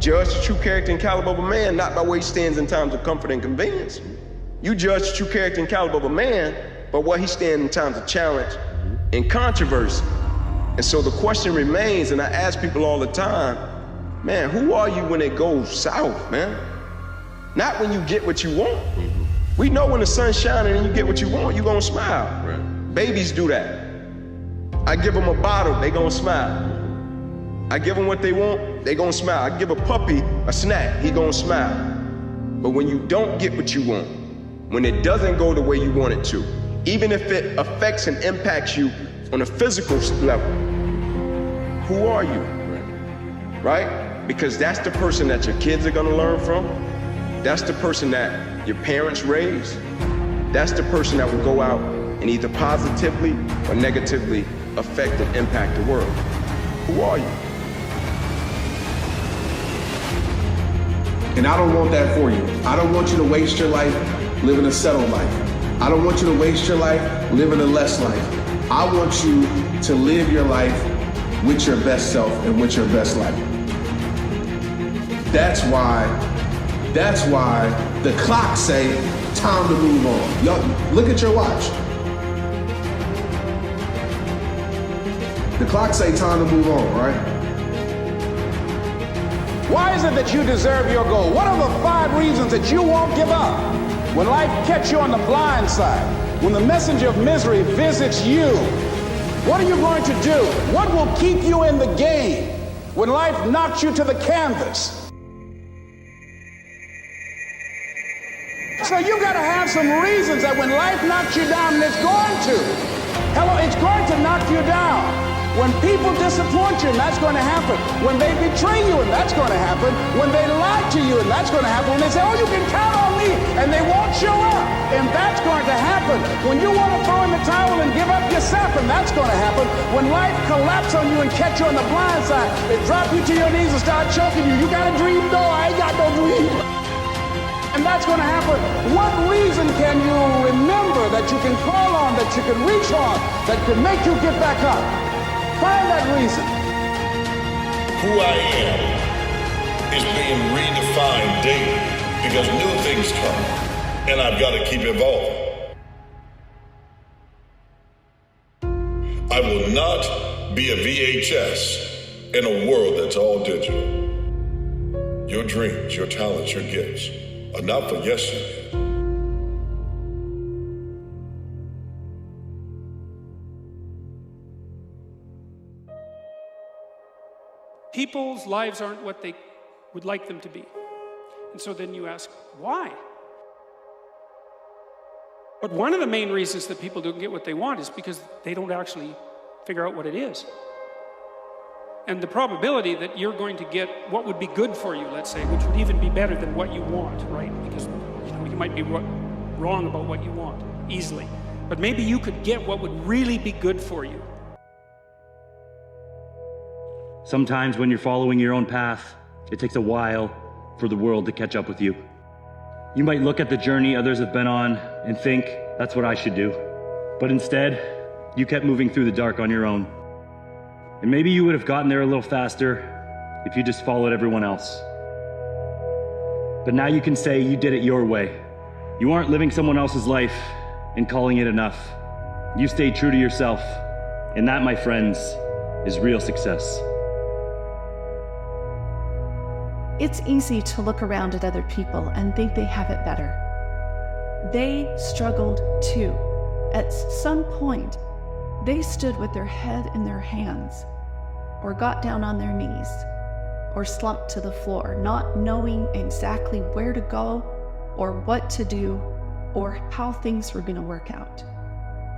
judge the true character and caliber of a man not by where he stands in times of comfort and convenience. You judge the true character and caliber of a man by where he stands in times of challenge and controversy. And so the question remains, and I ask people all the time, man, who are you when it goes south, man? Not when you get what you want. We know when the sun's shining and you get what you want, you're gonna smile. Right. Babies do that. I give them a bottle, they gonna smile. I give them what they want, they gonna smile. I give a puppy a snack, he gonna smile. But when you don't get what you want, when it doesn't go the way you want it to, even if it affects and impacts you on a physical level, who are you? Right? Because that's the person that your kids are gonna learn from. That's the person that your parents raised. That's the person that will go out and either positively or negatively affect and impact the world. Who are you? And I don't want that for you. I don't want you to waste your life living a settled life. I don't want you to waste your life living a less life. I want you to live your life with your best self and with your best life. That's why the clocks say time to move on. Y'all, look at your watch. The clocks say time to move on, right? Why is it that you deserve your goal? What are the 5 reasons that you won't give up? When life catches you on the blind side, when the messenger of misery visits you, what are you going to do? What will keep you in the game when life knocks you to the canvas? So you got to have some reasons that when life knocks you down, and it's going to. Hello, it's going to knock you down. When people disappoint you, and that's going to happen. When they betray you, and that's going to happen. When they lie to you, and that's going to happen. When they say, oh, you can count on me, and they won't show up, and that's going to happen. When you want to throw in the towel and give up yourself, and that's going to happen. When life collapses on you and catch you on the blind side, they drop you to your knees and start choking you. You got a dream? No, I ain't got no dream. And that's going to happen. What reason can you remember that you can call on, that you can reach on, that can make you get back up? Find that reason. Who I am is being redefined daily because new things come, and I've got to keep evolving. I will not be a VHS in a world that's all digital. Your dreams, your talents, your gifts are not for yesterday. People's lives aren't what they would like them to be. And so then you ask, why? But one of the main reasons that people don't get what they want is because they don't actually figure out what it is. And the probability that you're going to get what would be good for you, let's say, which would even be better than what you want, right? Because you might be wrong about what you want easily. But maybe you could get what would really be good for you. Sometimes when you're following your own path, it takes a while for the world to catch up with you. You might look at the journey others have been on and think, that's what I should do. But instead, you kept moving through the dark on your own. And maybe you would have gotten there a little faster if you just followed everyone else. But now you can say you did it your way. You aren't living someone else's life and calling it enough. You stayed true to yourself. And that, my friends, is real success. It's easy to look around at other people and think they have it better. They struggled too. At some point, they stood with their head in their hands, or got down on their knees, or slumped to the floor, not knowing exactly where to go, or what to do, or how things were going to work out.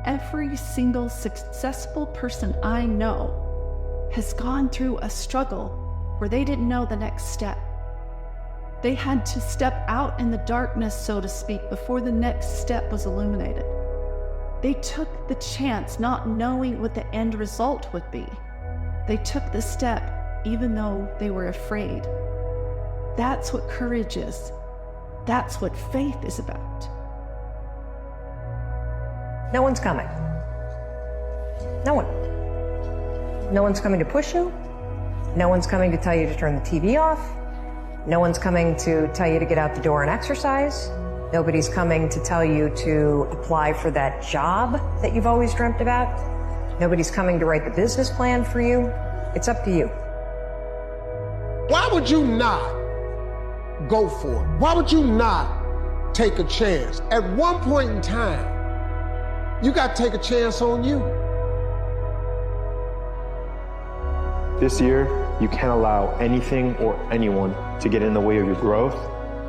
Every single successful person I know has gone through a struggle where they didn't know the next step. They had to step out in the darkness, so to speak, before the next step was illuminated. They took the chance not knowing what the end result would be. They took the step even though they were afraid. That's what courage is. That's what faith is about. No one's coming. No one. No one's coming to push you. No one's coming to tell you to turn the TV off. No one's coming to tell you to get out the door and exercise. Nobody's coming to tell you to apply for that job that you've always dreamt about. Nobody's coming to write the business plan for you. It's up to you. Why would you not go for it? Why would you not take a chance? At one point in time, you got to take a chance on you. This year, you can't allow anything or anyone to get in the way of your growth,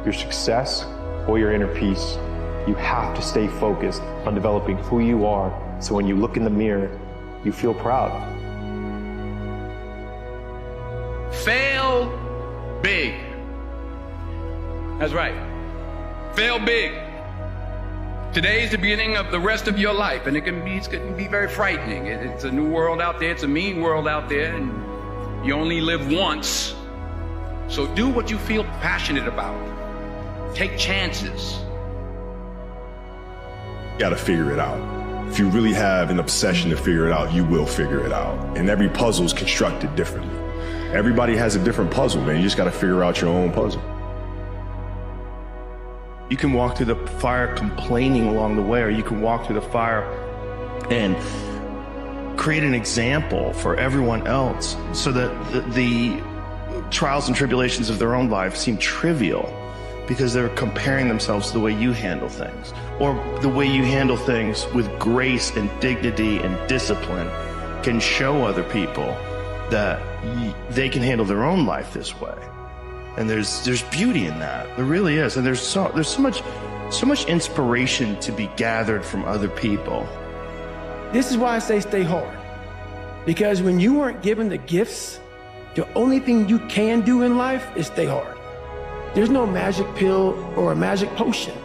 your success, or your inner peace. You have to stay focused on developing who you are, so when you look in the mirror, you feel proud. Fail big. That's right. Fail big. Today is the beginning of the rest of your life, and it can be very frightening. It's a new world out there. It's a mean world out there, and you only live once. So do what you feel passionate about. Take chances. You gotta figure it out. If you really have an obsession to figure it out, you will figure it out. And every puzzle is constructed differently. Everybody has a different puzzle, man. You just gotta figure out your own puzzle. You can walk through the fire complaining along the way, or you can walk through the fire and create an example for everyone else so that the trials and tribulations of their own life seem trivial because they're comparing themselves to the way you handle things, or the way you handle things with grace and dignity and discipline can show other people that they can handle their own life this way. And there's beauty in that. There really is. And there's so much inspiration to be gathered from other people. This is why I say stay hard. Because when you aren't given the gifts, the only thing you can do in life is stay hard. There's no magic pill or a magic potion.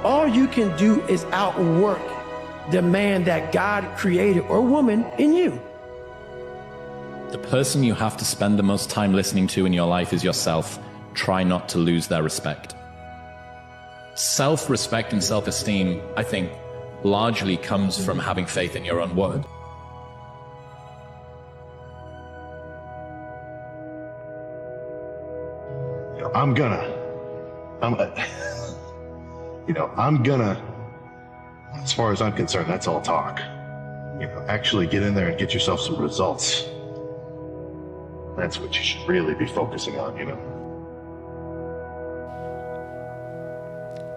All you can do is outwork the man that God created, or woman, in you. The person you have to spend the most time listening to in your life is yourself. Try not to lose their respect. Self-respect and self-esteem, I think, largely comes from having faith in your own word. I'm gonna, as far as I'm concerned, that's all talk. Actually get in there and get yourself some results. That's what you should really be focusing on,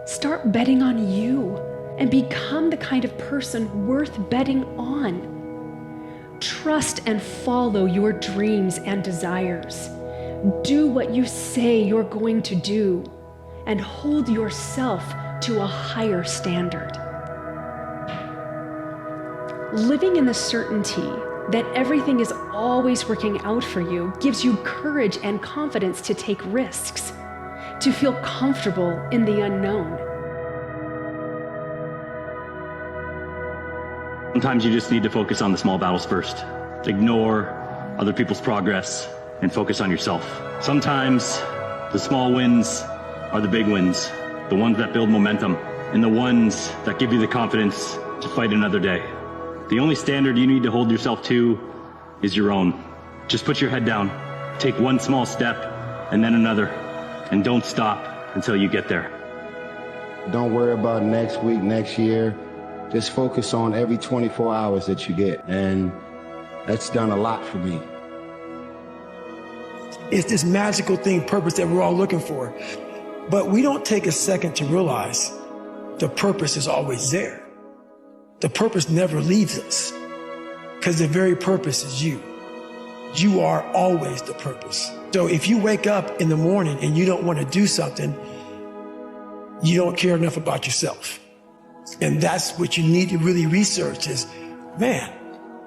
Start betting on you and become the kind of person worth betting on. Trust and follow your dreams and desires. Do what you say you're going to do, and hold yourself to a higher standard. Living in the certainty that everything is always working out for you gives you courage and confidence to take risks, to feel comfortable in the unknown. Sometimes you just need to focus on the small battles first. Ignore other people's progress and focus on yourself. Sometimes the small wins are the big wins, the ones that build momentum, and the ones that give you the confidence to fight another day. The only standard you need to hold yourself to is your own. Just put your head down, take one small step, and then another, and don't stop until you get there. Don't worry about next week, next year. Just focus on every 24 hours that you get, and that's done a lot for me. It's this magical thing, purpose, that we're all looking for. But we don't take a second to realize the purpose is always there. The purpose never leaves us, because the very purpose is you. You are always the purpose. So if you wake up in the morning and you don't want to do something, you don't care enough about yourself. And that's what you need to really research is, man,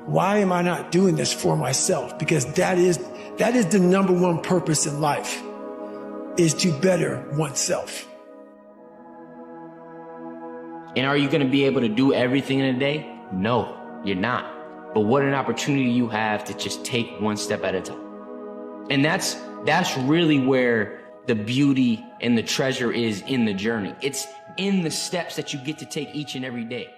why am I not doing this for myself? Because that is the number one purpose in life, is to better oneself. And are you going to be able to do everything in a day? No, you're not. But what an opportunity you have to just take one step at a time. And that's really where the beauty and the treasure is in the journey. It's in the steps that you get to take each and every day.